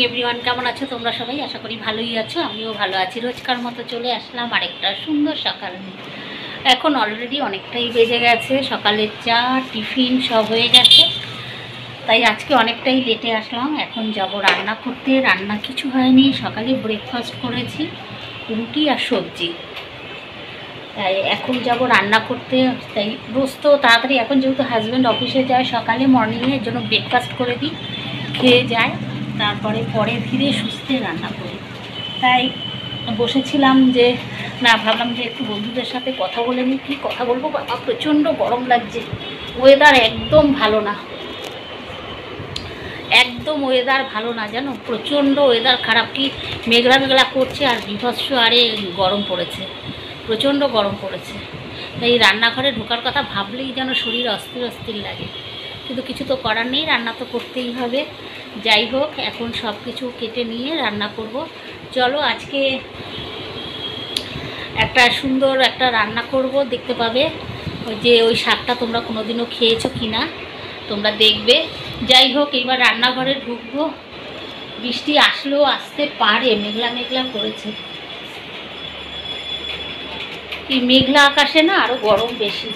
Everyone, কেমন আছো তোমরা সবাই? আশা করি ভালোই আছো, আমিও ভালো আছি। রোজকার মতো চলে আসলাম আরেকটা সুন্দর সকাল নিয়ে। এখন অলরেডি অনেকটাই বেজে গেছে, সকালের চা টিফিন সব হয়ে গেছে, তাই আজকে অনেকটাই লেটে আসলাম। এখন যাব রান্না করতে। রান্না কিছু হয়নি, সকালে ব্রেকফাস্ট করেছি রুটি আর সবজি, তাই এখন যাব রান্না করতে। তাই রোজ তো তাড়াতাড়ি, এখন যেহেতু হাজব্যান্ড অফিসে যায় সকালে মর্নিংয়ের জন্য ব্রেকফাস্ট করে দিই, খেয়ে যায়, তারপরে পরে ধীরে সুস্থে রান্না করি। তাই বসেছিলাম যে না, ভাবলাম যে একটু বন্ধুদের সাথে কথা বলে নিই। কী কথা বলবো বাবা, প্রচণ্ড গরম লাগছে, ওয়েদার একদম ভালো না, একদম ওয়েদার ভালো না জানো, প্রচণ্ড ওয়েদার খারাপ। কি মেঘলা মেঘলা করছে আর বিভৎস আরে গরম পড়েছে, প্রচণ্ড গরম পড়েছে। তাই রান্নাঘরে ঢোকার কথা ভাবলেই যেন শরীর অস্থির অস্থির লাগে, কিন্তু কিছু তো করার নেই, রান্না তো করতেই হবে। যাই হোক, এখন সব কিছু কেটে নিয়ে রান্না করব। চলো আজকে একটা সুন্দর একটা রান্না করব, দেখতে পাবে। ওই শাকটা তোমরা কোনোদিনও খেয়েছো কি না তোমরা দেখবে। যাই হোক, এইবার রান্নাঘরে ঢুকবো। বৃষ্টি আসলেও আসতে পারে, মেঘলা মেঘলা করেছে। এই মেঘলা আকাশে না আরও গরম বেশি।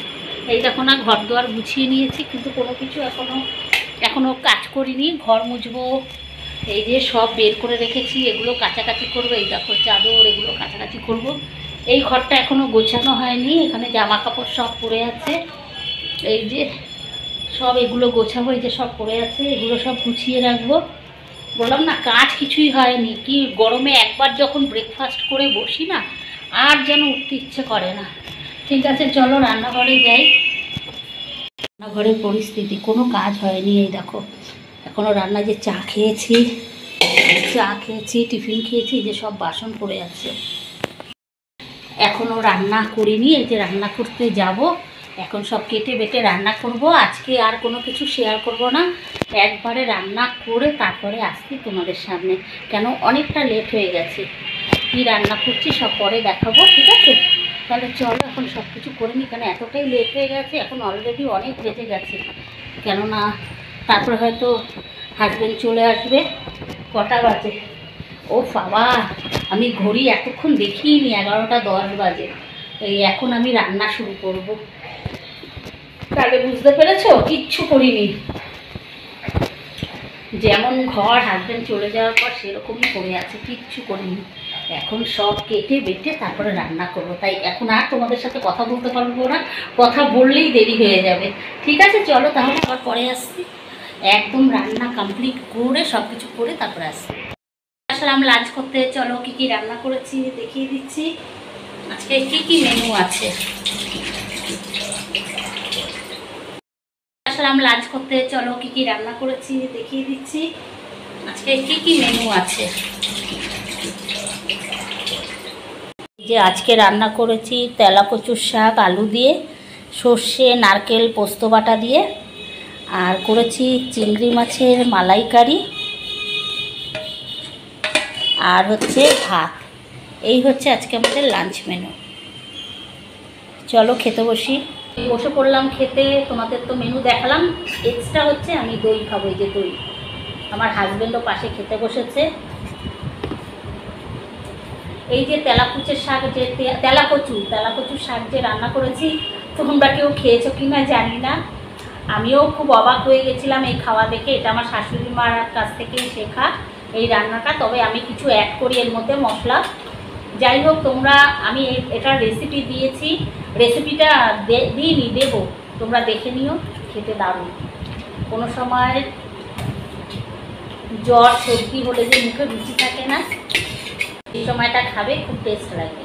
এই দেখো না, ঘর দুয়ার গুছিয়ে নিয়েছি, কিন্তু কোনো কিছু এখনও কাজ করিনি। ঘর মুছবো, এই যে সব বের করে রেখেছি, এগুলো কাচাকাচি করবো। এই দেখো চাদর, এগুলো কাচাকাচি করব। এই ঘরটা এখনও গোছানো হয়নি, এখানে জামা কাপড় সব পড়ে আছে। এই যে সব এগুলো গোছাবো, এই যে সব পড়ে আছে, এগুলো সব গুছিয়ে রাখবো। বললাম না, কাজ কিছুই হয়নি। কি গরমে একবার যখন ব্রেকফাস্ট করে বসি না, আর যেন উঠতে ইচ্ছে করে না। ঠিক আছে, চলো রান্নাঘরে যাই। রান্নাঘরের পরিস্থিতি, কোনো কাজ হয়নি। এই দেখো এখনও রান্না, যে চা খেয়েছি, টিফিন খেয়েছি, যে সব বাসন পড়ে আছে, এখনও রান্না করিনি। এই যে রান্না করতে যাব, এখন সব কেটে বেটে রান্না করব। আজকে আর কোনো কিছু শেয়ার করব না, একবারে রান্না করে তারপরে আসছি তোমাদের সামনে, কেন অনেকটা লেট হয়ে গেছে। কী রান্না করছি সব পরে দেখাবো, ঠিক আছে? তাহলে চলো এখন সব কিছু করে নিই, কেন এতটাই লেট হয়ে গেছে, এখন অলরেডি অনেক বেজে গেছে। কেননা তারপরে হয়তো হাজব্যান্ড চলে আসবে। কটা বাজে? ও বাবা, আমি ঘড়ি এতক্ষণ দেখিনি, 11টা 10 বাজে। এই এখন আমি রান্না শুরু করব। তাহলে বুঝতে পেরেছো, কিচ্ছু করিনি। যেমন ঘর হাজব্যান্ড চলে যাওয়ার পর সেরকমই পড়ে আছে, কিচ্ছু করিনি। এখন সব কেটে বেটে তারপরে রান্না করবো। তাই এখন আর তোমাদের সাথে কথা বলতে পারবো না, কথা বললেই দেরি হয়ে যাবে। ঠিক আছে, চলো তাহলে আবার পরে আসছি। একদম রান্না কমপ্লিট করে সব কিছু করে তারপরে আসছি। আসলাম লাঞ্চ করতে। চলো কী কী রান্না করেছি দেখিয়ে দিচ্ছি। আজকে কী কী মেনু আছে। আসলাম লাঞ্চ করতে। চলো কী কী রান্না করেছি দেখিয়ে দিচ্ছি। আজকে কী কী মেনু আছে। যে আজকে রান্না করেছি তেলা কচুর শাক আলু দিয়ে, সর্ষে নারকেল পোস্ত বাটা দিয়ে, আর করেছি চিংড়ি মাছের মালাইকারি, আর হচ্ছে ভাত। এই হচ্ছে আজকে আমাদের লাঞ্চ মেনু। চলো খেতে বসি। বসে পড়লাম খেতে। তোমাদের তো মেনু দেখালাম, এক্সট্রা হচ্ছে আমি দই খাবো। এই যে দই, আমার হাজব্যান্ডও পাশে খেতে বসেছে। এই যে তেলাকুচের শাক, যে তেলাকচুর শাক যে রান্না করেছি, তোমরা কেউ খেয়েছো কি না জানি না। আমিও খুব অবাক হয়ে গেছিলাম এই খাওয়া দেখে। এটা আমার শাশুড়ি মার কাছ থেকেই শেখা এই রান্নাটা, তবে আমি কিছু অ্যাড করি এর মধ্যে মশলা। যাই হোক, আমি এটার রেসিপি দিয়েছি, রেসিপিটা দিইনি, দেবো, তোমরা দেখে নিও। খেতে দারুণ। কোনো সময় জ্বর সর্দি হলে যে মুখে রুচি থাকে না, এই সময়টা খাবে, খুব টেস্ট লাগে,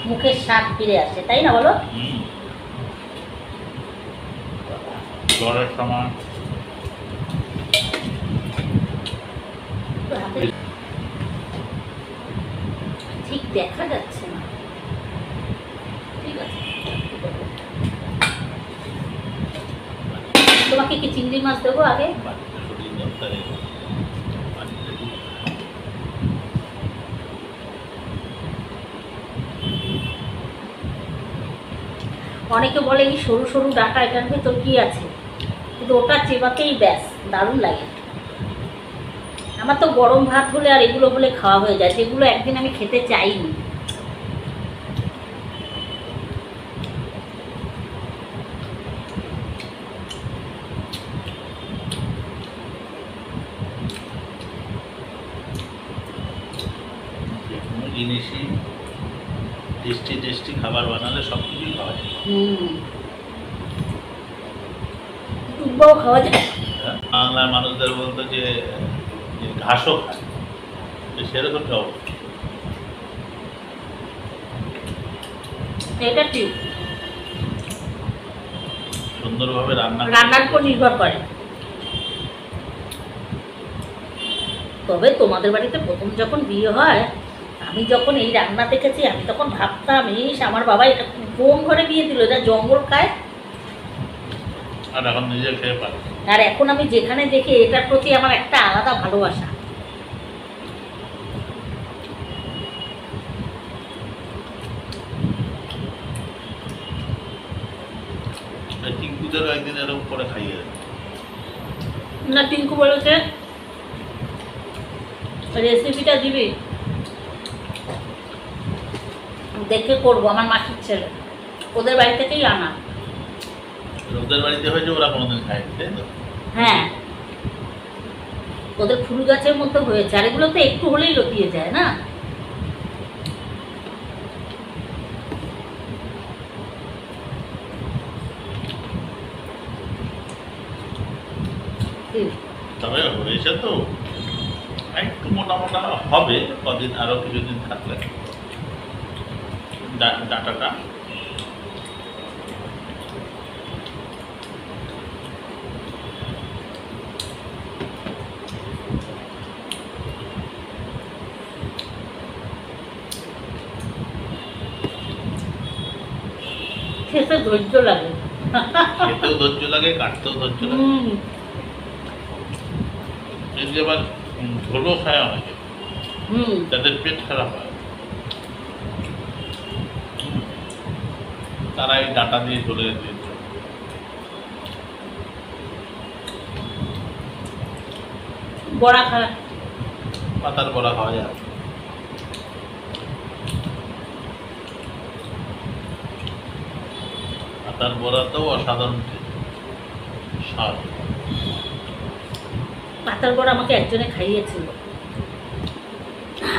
মুখের স্বাদ ফিরে আসে, তাই না বলো? জ্বরের সময় ঠিক দেখা যাচ্ছে না, ঠিক আছে। তোমাকে কি চিংড়ি মাছ দেবো আগে? অনেকে বলে এই সরু সরু ডাটা, এটার ভেতর কি আছে, কিন্তু ওটা চেবাতেই ব্যাস দারুণ লাগে। আমার আমার তো গরম ভাত হলে আর এগুলো হলে খাওয়া হয়ে যায়, সেগুলো একদিন আমি খেতে চাইনি। যে কোনো জিনিসই টেস্টি টেস্টি খাবার বানালে সব কিছুই খাওয়া যায়। টুকবাও খাওয়া যায়। হ্যাঁ, বাংলার মানুষদের বলতো যে যে ঘাসও খায়, তো সেরকমই অবস্থা। এটা ঠিক, সুন্দরভাবে রান্নার উপর নির্ভর করে। তবে তোমাদের বাড়িতে প্রথম যখন বিয়ে হয়, আমি যখন এই রান্না দেখেছি, আমি তখন ভাবতাম, ইস আমার বাবা এটা কোন ঘরে বিয়ে দিল, এটা জঙ্গল খায়। আর এখন নিজে খেয়ে পারে। আর এখন আমি যেখানে দেখি, এটার প্রতি আমার একটা আলাদা ভালোবাসা। টিঙ্কুদেরও একদিন এরকম করে খাইয়ে দেবে। না, টিঙ্কু বলেছে রেসিপিটা দিবি, দেখে করবো। আমার মাসির ছেলে, ওদের বাড়ি থেকেই আনা। ওদের বাড়িতে হয়েছে, ওরা কোনোদিন খায়নি, তাই তো? হ্যাঁ, ওদের ফুল গাছের মধ্যে হয়েছে, আর এগুলো তো একটু হলেই লতিয়ে যায় না। তবে হয়েছে তো, একটু মোটা মোটা হবে কদিন, আরো কিছুদিন থাকলে ডাটাটা। খেতে ধৈর্য লাগে। খেতেও ধৈর্য লাগে, কাটতেও ধৈর্য লাগে। এই যে আবার ঝোলও খায় অনেকে, যাদের পেট খারাপ হয়, তারা এই ডাটা দিয়ে ঝোলে দিয়েছে। বড়া খায়, পাতার বড়া খাওয়া যায়। পাতার বড়াতেও অসাধারণ স্বাদ। পাতার বড়া আমাকে একজনে খাইয়েছিল,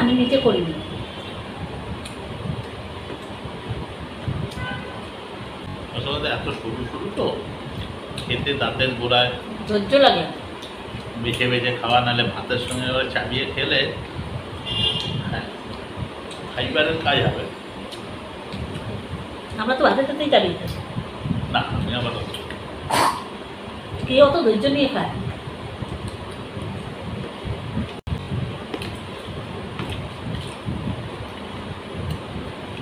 আমি নিজে করিনি। আসলে এত সরু সরু তো, খেতে দাঁতের গোড়ায় ধৈর্য লাগে। বেছে বেছে খাওয়া, নাহলে ভাতের সঙ্গে এবার চাবিয়ে খেলে হ্যাঁ ফাইবারের কাজ হবে। আমরা তো ভাতের সাথেই চাবি খাই না, আমি আবার কে অত ধৈর্য নিয়ে খায়।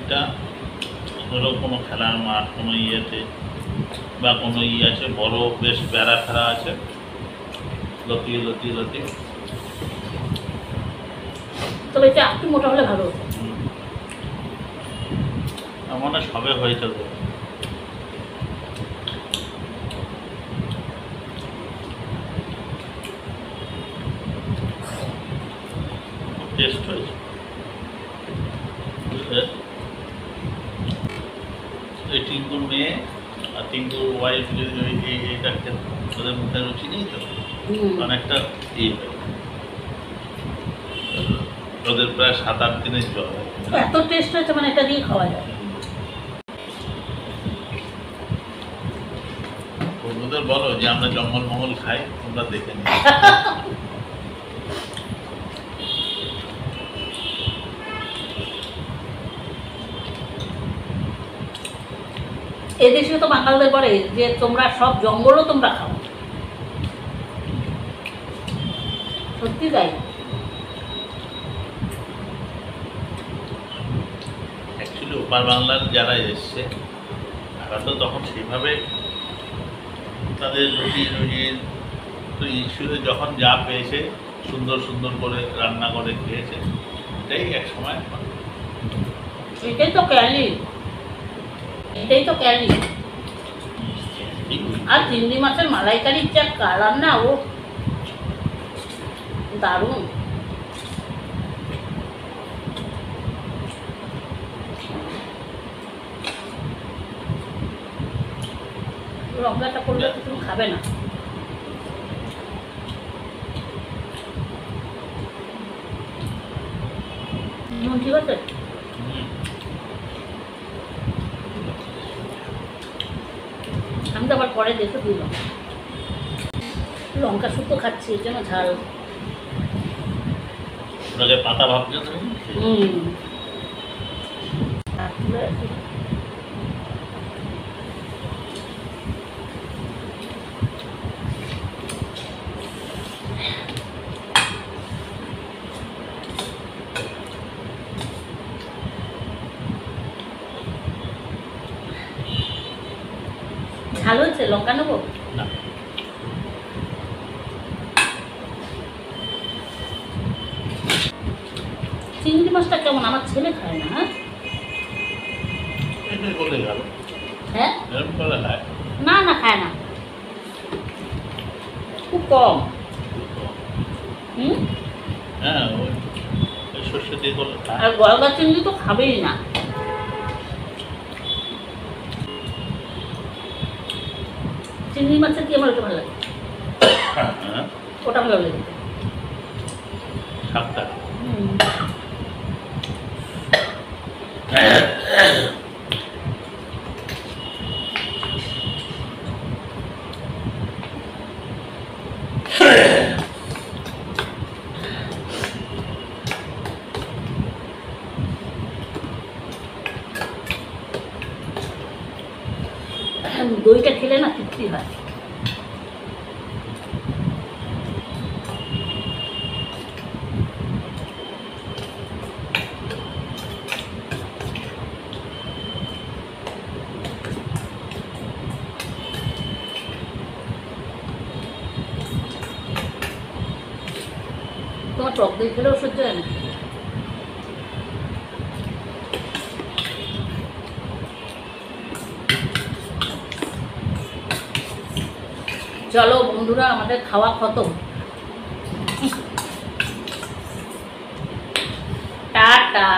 এটা ধরো কোনো খেলার মাঠ, কোনো ইয়েতে বা কোনো আছে বড়, বেশ বেড়া ফেরা আছে, লতিয়ে লতিয়ে লতিয়ে। তবে এটা একটু মোটা হলে ভালো হতো। আমার মনে হয় সবে হয়েছে তো। টেস্ট হয়েছে। এই টিঙ্কুর মেয়ে আর টিঙ্কুর ওয়াইফ যদি এইটা খেত, ওদের মুখে রুচি নেই তো, অনেকটা ইয়ে হয়। ওদের প্রায় 7-8 দিনের জ্বর। এত টেস্ট হয়েছে, মানে এটা দিয়ে খাওয়া যায়। ওদের বলো যে আমরা জঙ্গল মহল খাই, তোমরা দেখে নি। এদেশে তো বাঙালদের বলে যে তোমরা সব জঙ্গলও তোমরা খাও, সত্যি তাই। অ্যাকচুয়ালি ওপার বাংলার যারা এসছে, তারা তো তখন সেইভাবে তাদের রুজির তো ঈশ্বরে যখন যা পেয়েছে সুন্দর সুন্দর করে রান্না করে খেয়েছে, এটাই এক সময়। এটাই তো ক্যালি, এটাই তো ক্যালি। আর চিংড়ি মাছের মালাইকারির যা কালার না, ও দারুণ। লঙ্কাটা করলে তো তুমি খাবে না। নুন ঠিক আছে? আমি তো আবার পরে দেখে দিলাম লঙ্কা শুক্তো খাচ্ছি এর জন্য ঝাল। ওটাকে পাতা ভাবছো তুমি? ঝাল হয়েছে? লঙ্কা নেবো? না। চিংড়ি মাছটা কেমন? আমার ছেলে খায় না। হ্যাঁ এটা করলে ভালো। হ্যাঁ এরকম করলে হয়। না না খায় না, খুব কম। হুম। হ্যাঁ ওই সর্ষে দিয়ে করলে খায়। আর গলদা চিংড়ি তো খাবেই না। চিংড়ি মাছের কি আমার ওটা ভালো লাগে, হ্যাঁ ওটা ভালো লাগে। শাকটা দইটা খেলে না তৃপ্তি হয়। তোমার টক দই খেলেও সহ্য হয় না? চলো বন্ধুরা, আমাদের খাওয়া খতম। টাটা।